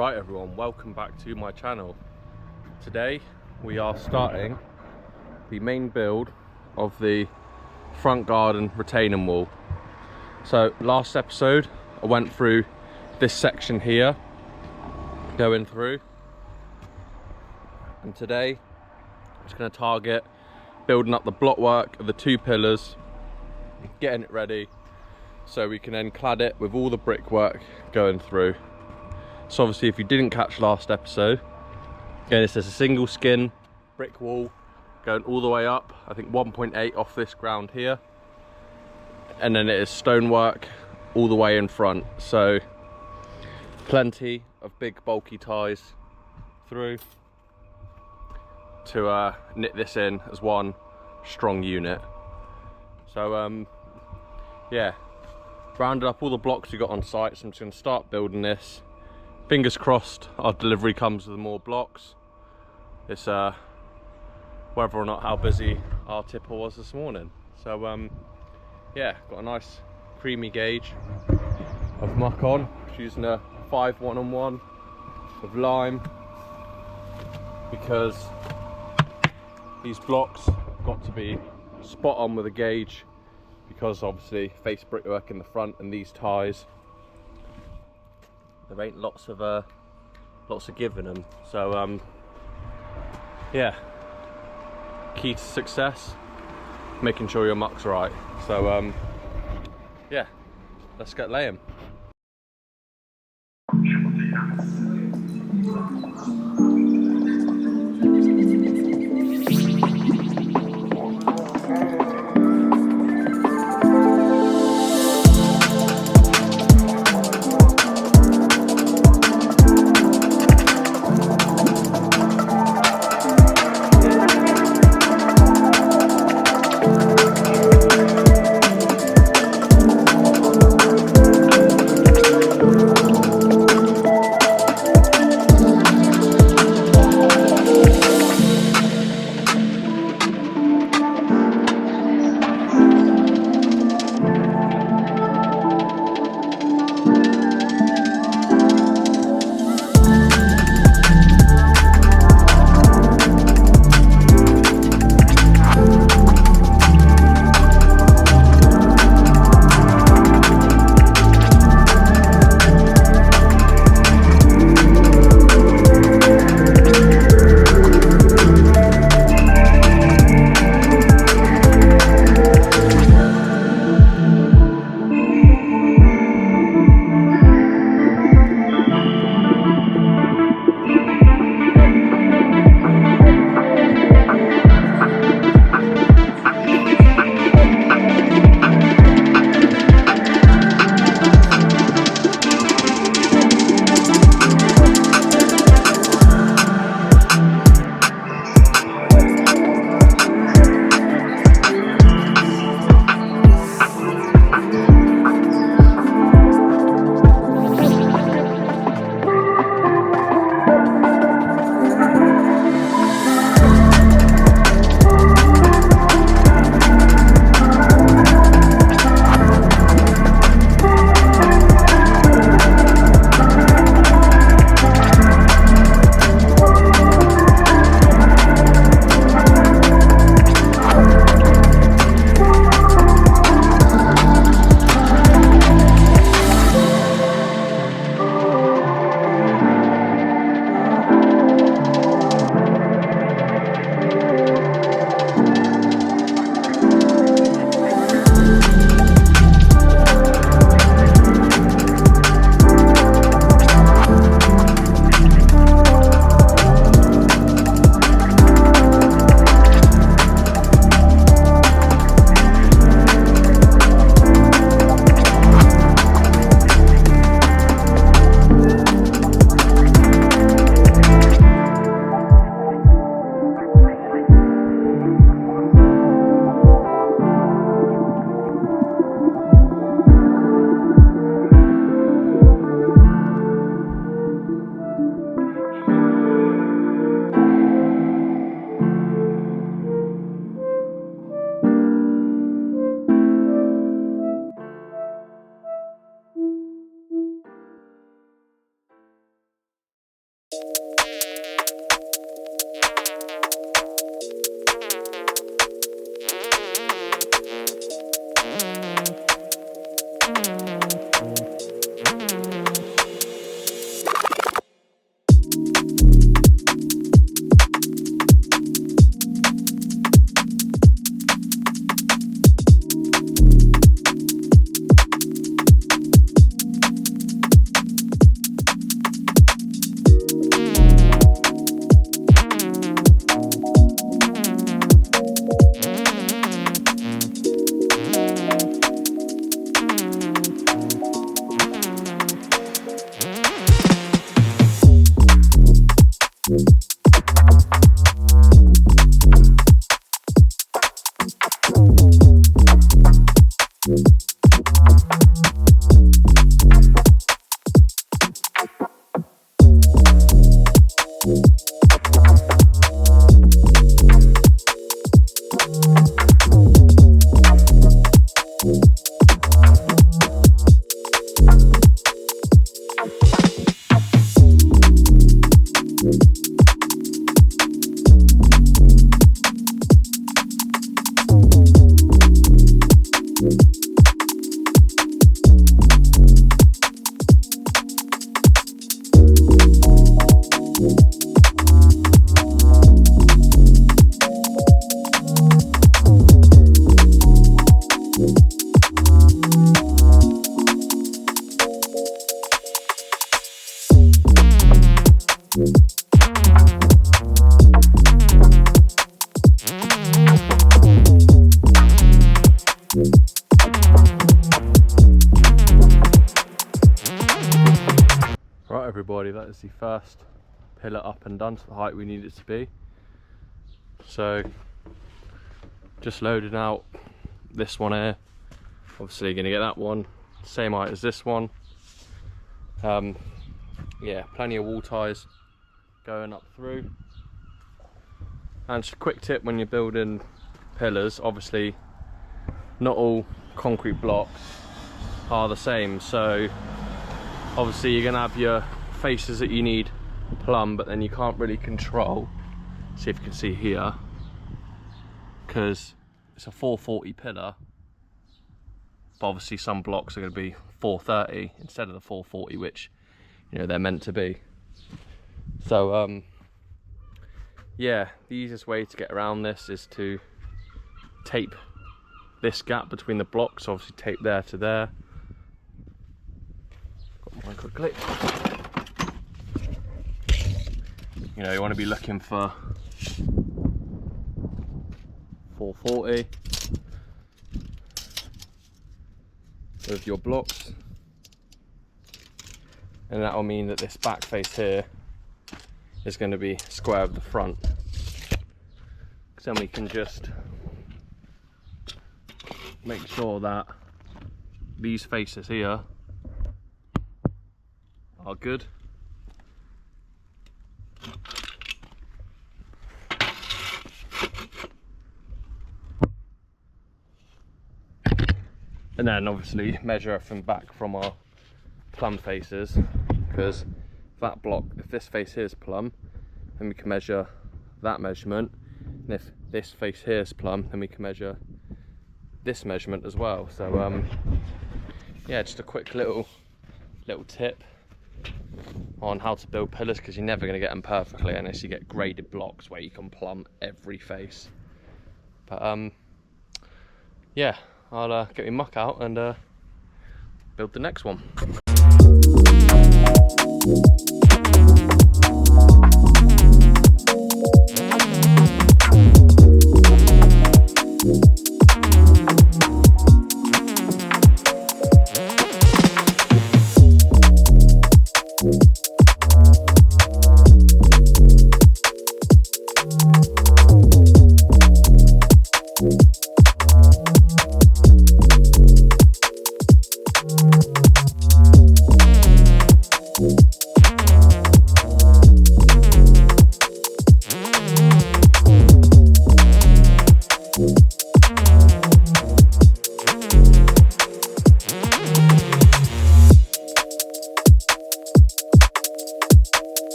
Right everyone, welcome back to my channel. Today we are starting the main build of the front garden retaining wall. So last episode I went through this section here, going through, and today I'm just going to target building up the block work of the two pillars, getting it ready so we can then clad it with all the brickwork going through. So obviously if you didn't catch last episode, again it's just a single skin brick wall going all the way up, I think 1.8 off this ground here, and then it is stonework all the way in front. So plenty of big bulky ties through to knit this in as one strong unit. So yeah, rounded up all the blocks we got on site, so I'm just going to start building this. Fingers crossed our delivery comes with more blocks. It's whether or not how busy our tipper was this morning. So yeah, got a nice creamy gauge of muck on, using a 5 1-on-1 of lime, because these blocks have got to be spot on with a gauge, because obviously face brickwork in the front and these ties, there ain't lots of give in them. So yeah, key to success, making sure your muck's right. So yeah, let's get laying. Right everybody, that is the first pillar up and done to the height we need it to be. So just loading out this one here. Obviously going to get that one same height as this one. Yeah, plenty of wall ties going up through. And just a quick tip when you're building pillars, obviously not all concrete blocks are the same, so obviously you're going to have your faces that you need plumb, but then you can't really control, see if you can see here, because it's a 440 pillar, but obviously some blocks are going to be 430 instead of the 440, which, you know, they're meant to be. So yeah, the easiest way to get around this is to tape this gap between the blocks, obviously tape there to there. Got mine quickly. You know, you want to be looking for 440 with your blocks, and that will mean that this back face here is going to be square of the front, because then we can just make sure that these faces here are good. And then obviously measure everything back from our plumb faces, because that block, if this face here is plumb, then we can measure that measurement, and if this face here is plumb, then we can measure this measurement as well. So yeah, just a quick little tip on how to build pillars, because you're never going to get them perfectly unless you get graded blocks where you can plumb every face. But yeah, I'll get my muck out and build the next one.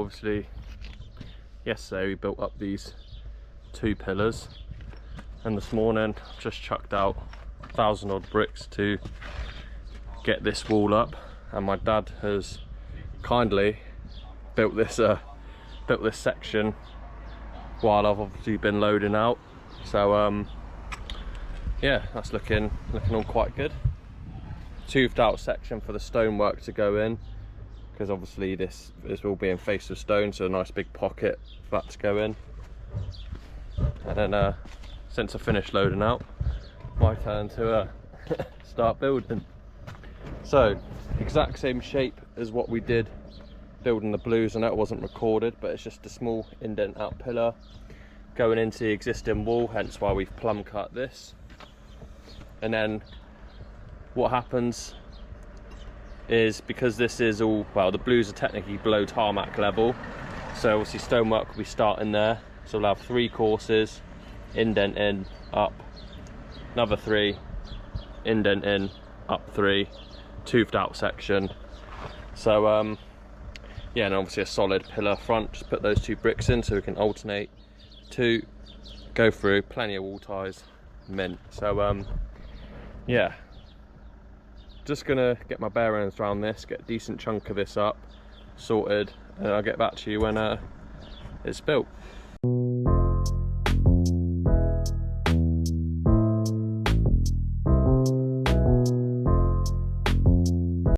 obviously yesterday we built up these 2 pillars, and this morning just chucked out 1,000 odd bricks to get this wall up, and my dad has kindly built this section while I've obviously been loading out. So yeah, that's looking all quite good. Toothed out section for the stonework to go in, because obviously this will be encased with stone, so a nice big pocket for that to go in. And then since I finished loading out, my turn to start building. So exact same shape as what we did building the blues. I know it wasn't recorded, but it's just a small indent out pillar going into the existing wall, hence why we've plumb cut this. And then what happens is, because this is all, well, the blues are technically below tarmac level, so obviously stonework will be starting there. So we'll have 3 courses, indent in, up, another 3, indent in, up 3, toothed out section. So yeah, and obviously a solid pillar front. Just put those 2 bricks in so we can alternate 2, go through, plenty of wall ties, mint. So yeah, just gonna get my bearings around this, get a decent chunk of this up sorted, and I'll get back to you when it's built.